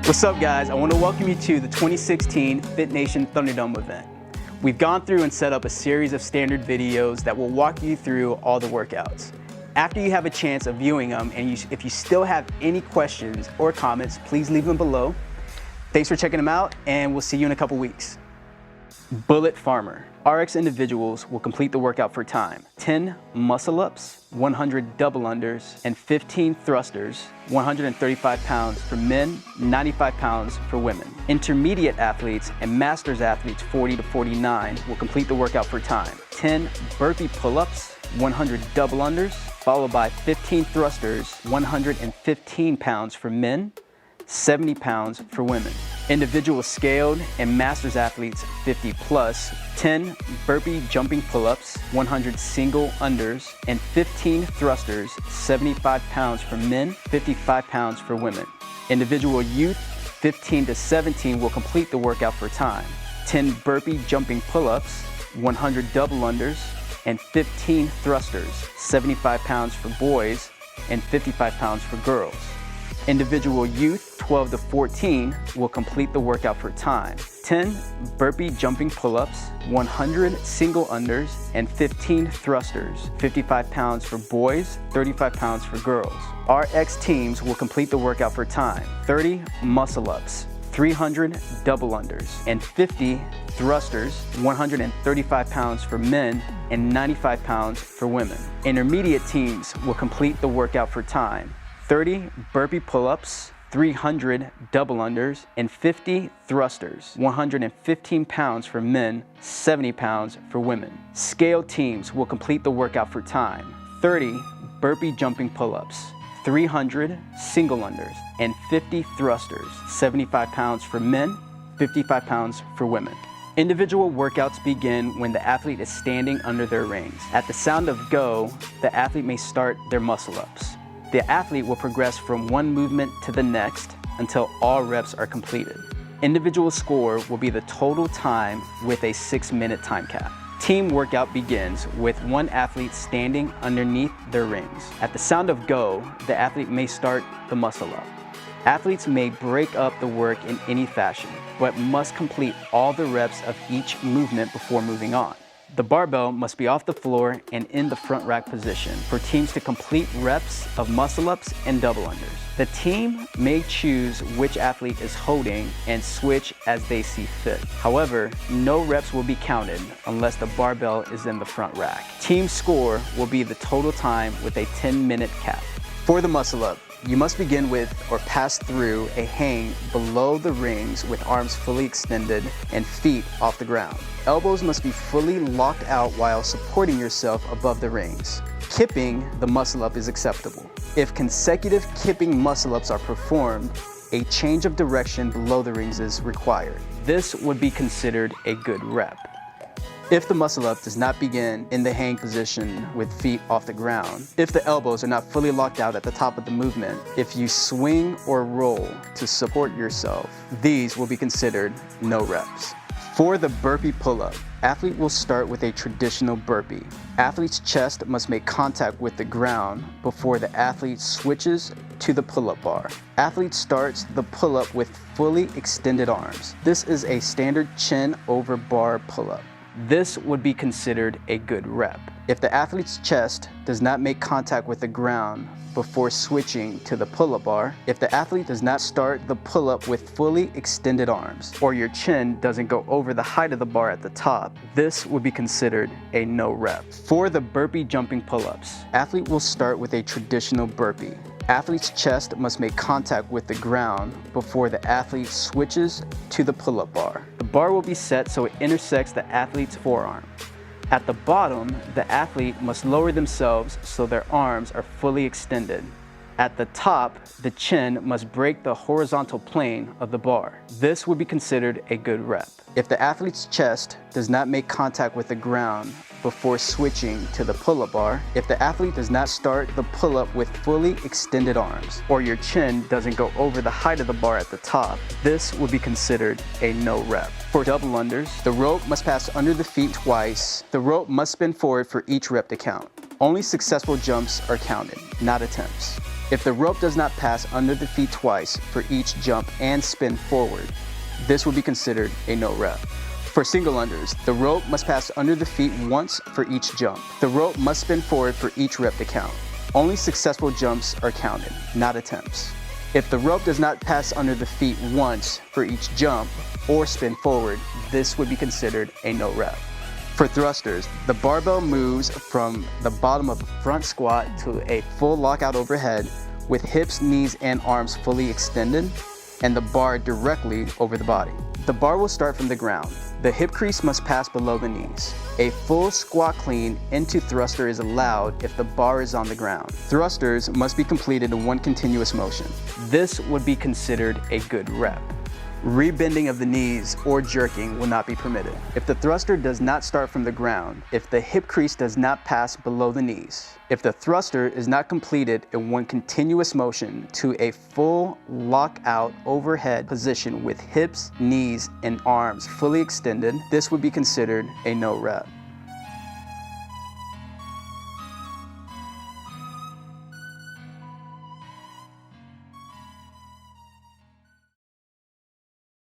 What's up, guys? I want to welcome you to the 2016 Fit Nation Thunderdome event. We've gone through and set up a series of standard videos that will walk you through all the workouts. After you have a chance of viewing them, and if you still have any questions or comments, please leave them below. Thanks for checking them out, and we'll see you in a couple weeks. Bullet Farmer. RX individuals will complete the workout for time. 10 muscle ups, 100 double unders, and 15 thrusters, 135 pounds for men, 95 pounds for women. Intermediate athletes and masters athletes 40 to 49 will complete the workout for time. 10 burpee pull-ups, 100 double unders, followed by 15 thrusters, 115 pounds for men, 70 pounds for women. Individual scaled and masters athletes 50 plus, 10 burpee jumping pull-ups, 100 single unders, and 15 thrusters, 75 pounds for men, 55 pounds for women. Individual youth 15 to 17 will complete the workout for time. 10 burpee jumping pull-ups, 100 double unders, and 15 thrusters, 75 pounds for boys and 55 pounds for girls. Individual youth 12 to 14 will complete the workout for time. 10 burpee jumping pull-ups, 100 single unders, and 15 thrusters, 55 pounds for boys, 35 pounds for girls. RX teams will complete the workout for time. 30 muscle ups, 300 double unders, and 50 thrusters, 135 pounds for men and 95 pounds for women. Intermediate teams will complete the workout for time. 30 burpee pull-ups, 300 double unders, and 50 thrusters, 115 pounds for men, 70 pounds for women. Scale teams will complete the workout for time. 30 burpee jumping pull-ups, 300 single unders, and 50 thrusters, 75 pounds for men, 55 pounds for women. Individual workouts begin when the athlete is standing under their rings. At the sound of go, the athlete may start their muscle-ups. The athlete will progress from one movement to the next until all reps are completed. Individual score will be the total time with a 6-minute time cap. Team workout begins with one athlete standing underneath their rings. At the sound of go, the athlete may start the muscle up. Athletes may break up the work in any fashion, but must complete all the reps of each movement before moving on. The barbell must be off the floor and in the front rack position for teams to complete reps of muscle ups and double unders. The team may choose which athlete is holding and switch as they see fit. However, no reps will be counted unless the barbell is in the front rack. Team score will be the total time with a 10-minute cap. For the muscle up, you must begin with or pass through a hang below the rings with arms fully extended and feet off the ground. Elbows must be fully locked out while supporting yourself above the rings. Kipping the muscle up is acceptable. If consecutive kipping muscle ups are performed, a change of direction below the rings is required. This would be considered a good rep. If the muscle up does not begin in the hang position with feet off the ground, if the elbows are not fully locked out at the top of the movement, if you swing or roll to support yourself, these will be considered no reps. For the burpee pull-up, athlete will start with a traditional burpee. Athlete's chest must make contact with the ground before the athlete switches to the pull-up bar. Athlete starts the pull-up with fully extended arms. This is a standard chin over bar pull-up. This would be considered a good rep. If the athlete's chest does not make contact with the ground before switching to the pull-up bar, if the athlete does not start the pull-up with fully extended arms, or your chin doesn't go over the height of the bar at the top, this would be considered a no rep. For the burpee jumping pull-ups, athlete will start with a traditional burpee. Athlete's chest must make contact with the ground before the athlete switches to the pull-up bar. The bar will be set so it intersects the athlete's forearm. At the bottom, the athlete must lower themselves so their arms are fully extended. At the top, the chin must break the horizontal plane of the bar. This would be considered a good rep. If the athlete's chest does not make contact with the ground before switching to the pull-up bar, if the athlete does not start the pull-up with fully extended arms, or your chin doesn't go over the height of the bar at the top, this would be considered a no rep. For double unders, the rope must pass under the feet twice. The rope must spin forward for each rep to count. Only successful jumps are counted, not attempts. If the rope does not pass under the feet twice for each jump and spin forward, this would be considered a no rep. For single unders, the rope must pass under the feet once for each jump. The rope must spin forward for each rep to count. Only successful jumps are counted, not attempts. If the rope does not pass under the feet once for each jump or spin forward, this would be considered a no rep. For thrusters, the barbell moves from the bottom of a front squat to a full lockout overhead with hips, knees, and arms fully extended and the bar directly over the body. The bar will start from the ground. The hip crease must pass below the knees. A full squat clean into thruster is allowed if the bar is on the ground. Thrusters must be completed in one continuous motion. This would be considered a good rep. Rebending of the knees or jerking will not be permitted. If the thruster does not start from the ground, if the hip crease does not pass below the knees, if the thruster is not completed in one continuous motion to a full lockout overhead position with hips, knees, and arms fully extended, this would be considered a no rep.